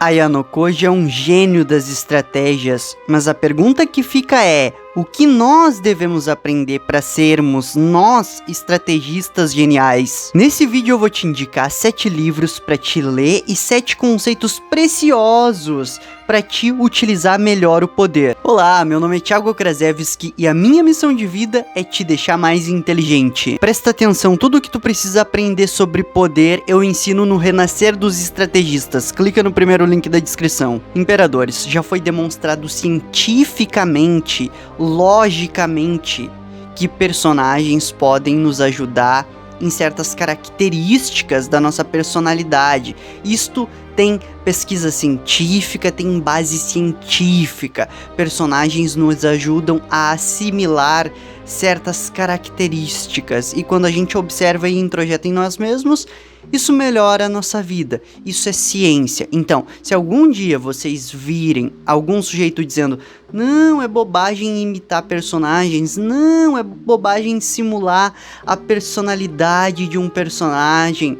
Ayano Koji é um gênio das estratégias, mas a pergunta que fica é: o que nós devemos aprender para sermos nós estrategistas geniais? Nesse vídeo eu vou te indicar 7 livros para te ler e 7 conceitos preciosos para te utilizar melhor o poder. Olá, meu nome é Thiago Krasevski e a minha missão de vida é te deixar mais inteligente. Presta atenção, tudo o que tu precisa aprender sobre poder eu ensino no Renascer dos Estrategistas. Clica no primeiro link da descrição. Imperadores, já foi demonstrado cientificamente, logicamente, que personagens podem nos ajudar em certas características da nossa personalidade. Isto tem pesquisa científica, tem base científica. Personagens nos ajudam a assimilar certas características e quando a gente observa e introjeta em nós mesmos, isso melhora a nossa vida. Isso é ciência. Então, se algum dia vocês virem algum sujeito dizendo: não, é bobagem imitar personagens, não, é bobagem simular a personalidade de um personagem,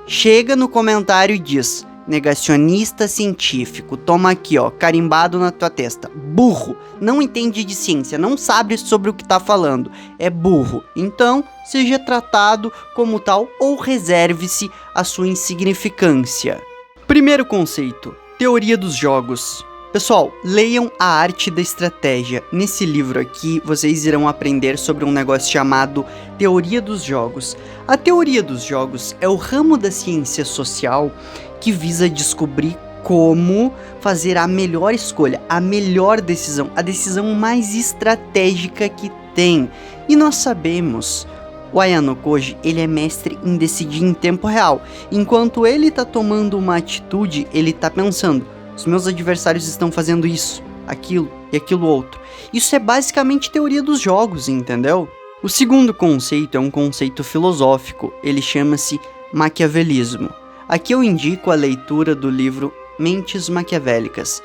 chega no comentário e diz: negacionista científico, toma aqui ó, carimbado na tua testa, burro, não entende de ciência, não sabe sobre o que tá falando, é burro, então seja tratado como tal ou reserve-se a sua insignificância. Primeiro conceito, teoria dos jogos. Pessoal, leiam A Arte da Estratégia. Nesse livro aqui, vocês irão aprender sobre um negócio chamado Teoria dos Jogos. A teoria dos jogos é o ramo da ciência social que visa descobrir como fazer a melhor escolha, a melhor decisão, a decisão mais estratégica que tem. E nós sabemos, o Ayano Koji, ele é mestre em decidir em tempo real. Enquanto ele tá tomando uma atitude, ele tá pensando: os meus adversários estão fazendo isso, aquilo e aquilo outro. Isso é basicamente teoria dos jogos, entendeu? O segundo conceito é um conceito filosófico, ele chama-se maquiavelismo. Aqui eu indico a leitura do livro Mentes Maquiavélicas.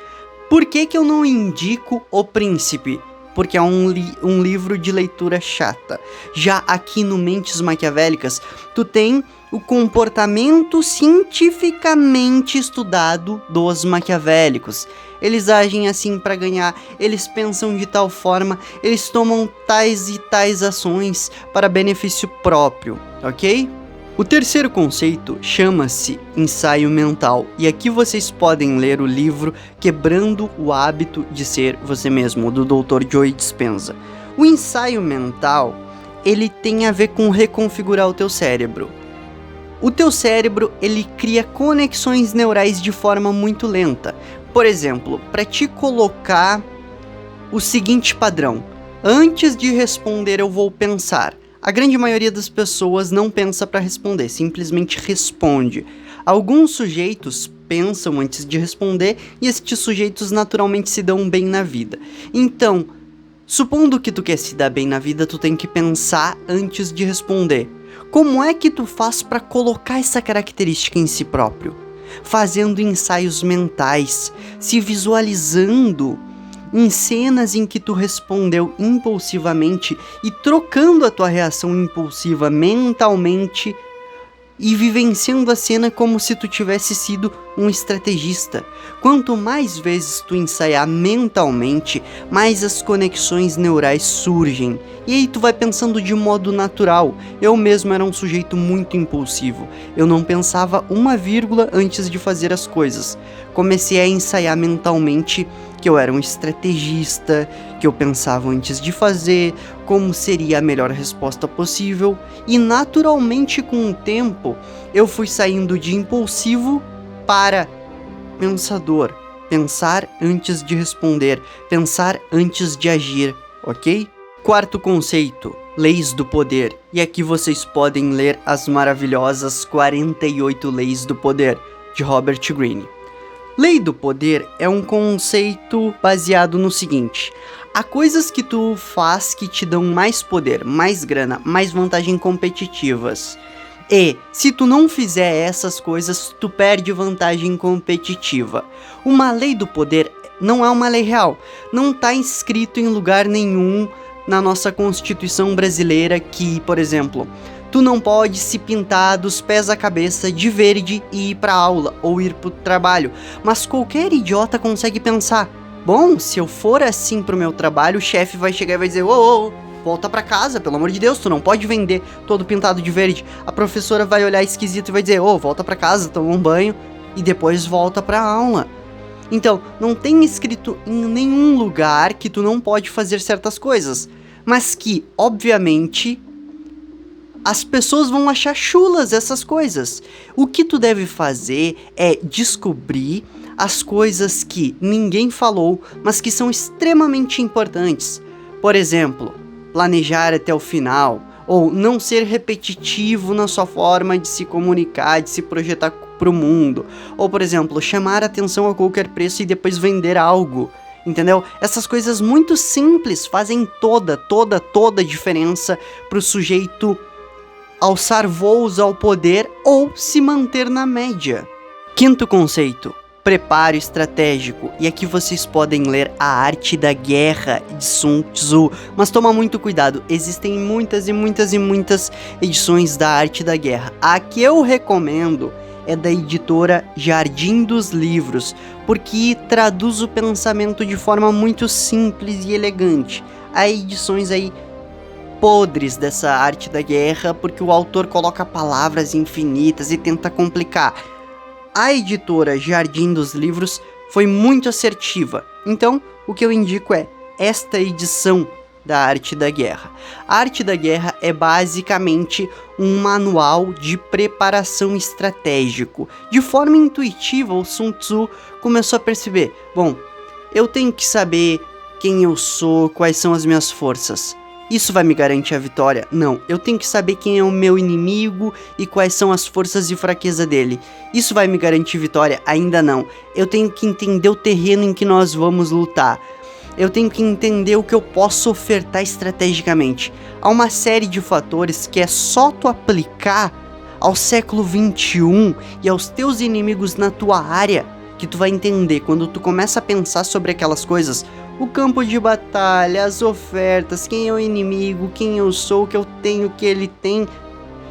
Por que eu não indico O Príncipe? Porque é um livro de leitura chata. Já aqui no Mentes Maquiavélicas, tu tem o comportamento cientificamente estudado dos maquiavélicos. Eles agem assim para ganhar, eles pensam de tal forma, eles tomam tais e tais ações para benefício próprio, ok? O terceiro conceito chama-se ensaio mental, e aqui vocês podem ler o livro Quebrando o Hábito de Ser Você Mesmo, do Dr. Joe Dispenza. O ensaio mental, ele tem a ver com reconfigurar o teu cérebro. O teu cérebro, ele cria conexões neurais de forma muito lenta. Por exemplo, para te colocar o seguinte padrão: antes de responder eu vou pensar. A grande maioria das pessoas não pensa para responder, simplesmente responde. Alguns sujeitos pensam antes de responder e estes sujeitos naturalmente se dão bem na vida. Então, supondo que tu quer se dar bem na vida, tu tem que pensar antes de responder. Como é que tu faz para colocar essa característica em si próprio? Fazendo ensaios mentais, se visualizando em cenas em que tu respondeu impulsivamente e trocando a tua reação impulsiva mentalmente e vivenciando a cena como se tu tivesse sido um estrategista. Quanto mais vezes tu ensaiar mentalmente, mais as conexões neurais surgem. E aí tu vai pensando de modo natural. Eu mesmo era um sujeito muito impulsivo. Eu não pensava uma vírgula antes de fazer as coisas. Comecei a ensaiar mentalmente que eu era um estrategista, que eu pensava antes de fazer, como seria a melhor resposta possível, e naturalmente com o tempo eu fui saindo de impulsivo para pensador, pensar antes de responder, pensar antes de agir, ok? Quarto conceito, leis do poder, e aqui vocês podem ler as maravilhosas 48 leis do poder, de Robert Greene. Lei do poder é um conceito baseado no seguinte: há coisas que tu faz que te dão mais poder, mais grana, mais vantagem competitivas. E, se tu não fizer essas coisas, tu perde vantagem competitiva. Uma lei do poder não é uma lei real. Não está inscrito em lugar nenhum na nossa Constituição brasileira que, por exemplo, tu tu não pode se pintar dos pés à cabeça de verde e ir pra aula ou ir pro trabalho. Mas qualquer idiota consegue pensar, bom, se eu for assim pro meu trabalho, o chefe vai chegar e vai dizer, ô, volta pra casa, pelo amor de Deus, tu não pode vender todo pintado de verde. A professora vai olhar esquisito e vai dizer, volta pra casa, toma um banho e depois volta pra aula. Então, não tem escrito em nenhum lugar que tu não pode fazer certas coisas, mas que, obviamente, as pessoas vão achar chulas essas coisas. O que tu deve fazer é descobrir as coisas que ninguém falou, mas que são extremamente importantes. Por exemplo, planejar até o final, ou não ser repetitivo na sua forma de se comunicar, de se projetar pro mundo. Ou, por exemplo, chamar atenção a qualquer preço e depois vender algo. Entendeu? Essas coisas muito simples fazem toda a diferença pro sujeito alçar voos ao poder ou se manter na média. Quinto conceito, preparo estratégico. E aqui vocês podem ler A Arte da Guerra de Sun Tzu, mas toma muito cuidado, existem muitas edições da Arte da Guerra. A que eu recomendo é da editora Jardim dos Livros, porque traduz o pensamento de forma muito simples e elegante. Há edições aí podres dessa Arte da Guerra, porque o autor coloca palavras infinitas e tenta complicar. A editora Jardim dos Livros foi muito assertiva, então o que eu indico é esta edição da Arte da Guerra. A Arte da Guerra é basicamente um manual de preparação estratégico. De forma intuitiva, o Sun Tzu começou a perceber, bom, eu tenho que saber quem eu sou, quais são as minhas forças. Isso vai me garantir a vitória? Não. Eu tenho que saber quem é o meu inimigo e quais são as forças e fraqueza dele. Isso vai me garantir vitória? Ainda não. Eu tenho que entender o terreno em que nós vamos lutar. Eu tenho que entender o que eu posso ofertar estrategicamente. Há uma série de fatores que é só tu aplicar ao século XXI e aos teus inimigos na tua área que tu vai entender. Quando tu começa a pensar sobre aquelas coisas, o campo de batalha, as ofertas, quem é o inimigo, quem eu sou, o que eu tenho, o que ele tem.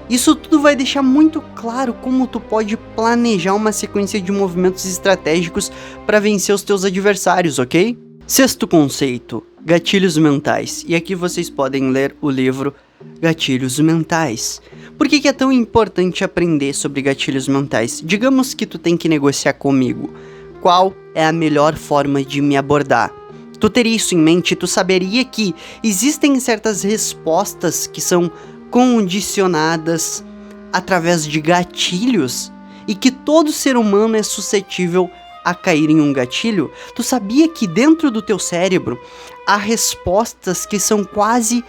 Isso tudo vai deixar muito claro como tu pode planejar uma sequência de movimentos estratégicos para vencer os teus adversários, ok? Sexto conceito, gatilhos mentais. E aqui vocês podem ler o livro Gatilhos Mentais. Por que é tão importante aprender sobre gatilhos mentais? Digamos que tu tem que negociar comigo. Qual é a melhor forma de me abordar? Tu teria isso em mente, tu saberia que existem certas respostas que são condicionadas através de gatilhos e que todo ser humano é suscetível a cair em um gatilho. Tu sabia que dentro do teu cérebro há respostas que são quase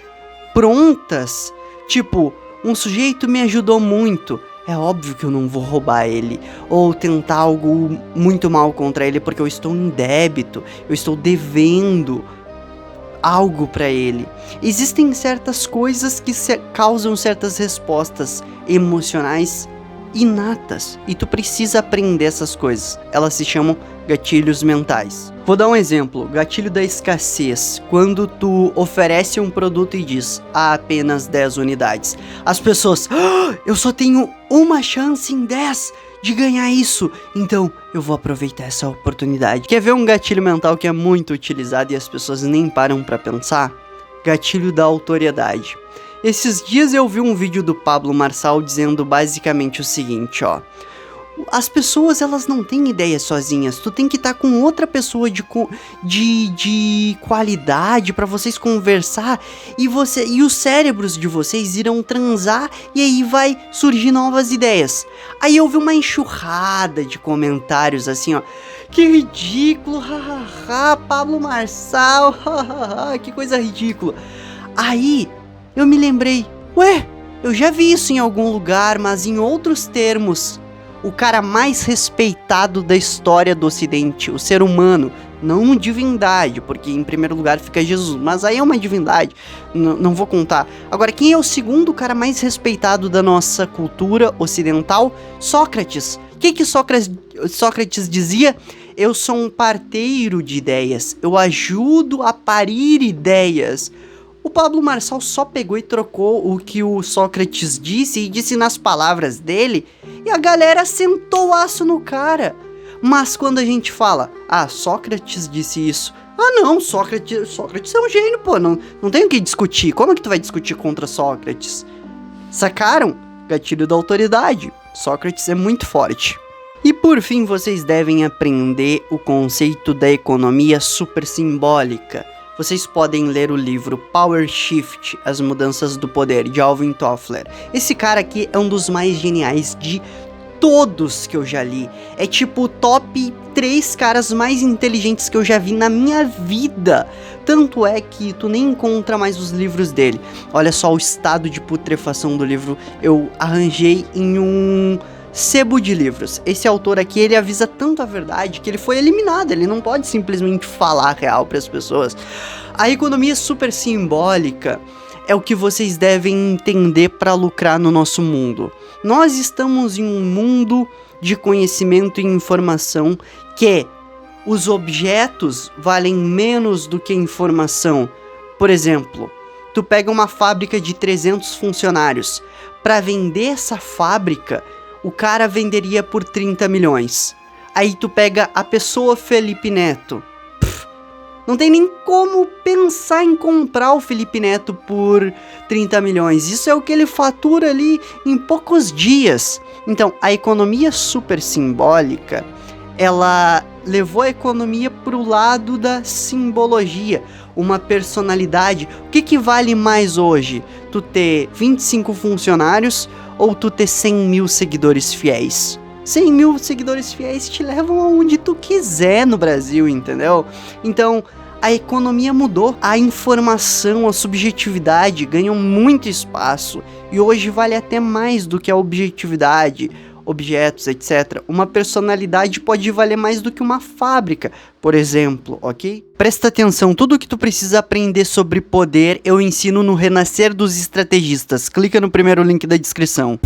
prontas? Tipo, um sujeito me ajudou muito, é óbvio que eu não vou roubar ele, ou tentar algo muito mal contra ele porque eu estou em débito, eu estou devendo algo para ele. Existem certas coisas que causam certas respostas emocionais inatas, e tu precisa aprender essas coisas. Elas se chamam gatilhos mentais. Vou dar um exemplo, gatilho da escassez. Quando tu oferece um produto e diz, há apenas 10 unidades. As pessoas, eu só tenho uma chance em 10 de ganhar isso, então eu vou aproveitar essa oportunidade. Quer ver um gatilho mental que é muito utilizado e as pessoas nem param pra pensar? Gatilho da autoridade. Esses dias eu vi um vídeo do Pablo Marçal dizendo basicamente o seguinte, ó. As pessoas, elas não têm ideias sozinhas. Tu tem que estar com outra pessoa de qualidade para vocês conversar e os cérebros de vocês irão transar e aí vai surgir novas ideias. Aí eu vi uma enxurrada de comentários assim, ó. Que ridículo, hahaha, Pablo Marçal, hahaha, que coisa ridícula. Aí eu me lembrei, ué, eu já vi isso em algum lugar, mas em outros termos. O cara mais respeitado da história do Ocidente, o ser humano, não divindade, porque em primeiro lugar fica Jesus, mas aí é uma divindade, não vou contar. Agora, quem é o segundo cara mais respeitado da nossa cultura ocidental? Sócrates. O que Sócrates dizia? Eu sou um parteiro de ideias, eu ajudo a parir ideias. O Pablo Marçal só pegou e trocou o que o Sócrates disse e disse nas palavras dele, e a galera sentou o aço no cara. Mas quando a gente fala, Sócrates disse isso, não, Sócrates é um gênio, pô, não tem o que discutir, como é que tu vai discutir contra Sócrates? Sacaram? Gatilho da autoridade, Sócrates é muito forte. E por fim, vocês devem aprender o conceito da economia supersimbólica. Vocês podem ler o livro Power Shift, As Mudanças do Poder, de Alvin Toffler. Esse cara aqui é um dos mais geniais de todos que eu já li. É tipo o top 3 caras mais inteligentes que eu já vi na minha vida. Tanto é que tu nem encontra mais os livros dele. Olha só o estado de putrefação do livro. Eu arranjei em um sebo de livros. Esse autor aqui, ele avisa tanto a verdade que ele foi eliminado, ele não pode simplesmente falar real para as pessoas. A economia super simbólica é o que vocês devem entender para lucrar no nosso mundo. Nós estamos em um mundo de conhecimento e informação que os objetos valem menos do que informação. Por exemplo, tu pega uma fábrica de 300 funcionários. Para vender essa fábrica, o cara venderia por 30 milhões. Aí tu pega a pessoa Felipe Neto. Não tem nem como pensar em comprar o Felipe Neto por 30 milhões. Isso é o que ele fatura ali em poucos dias. Então, a economia super simbólica, ela levou a economia para o lado da simbologia. Uma personalidade. O que vale mais hoje? Tu ter 25 funcionários ou tu ter 100 mil seguidores fiéis? 100 mil seguidores fiéis te levam aonde tu quiser no Brasil, entendeu? Então, a economia mudou. A informação, a subjetividade ganham muito espaço. E hoje vale até mais do que a objetividade, objetos, etc. Uma personalidade pode valer mais do que uma fábrica, por exemplo, ok? Presta atenção, tudo o que tu precisa aprender sobre poder eu ensino no Renascer dos Estrategistas. Clica no primeiro link da descrição.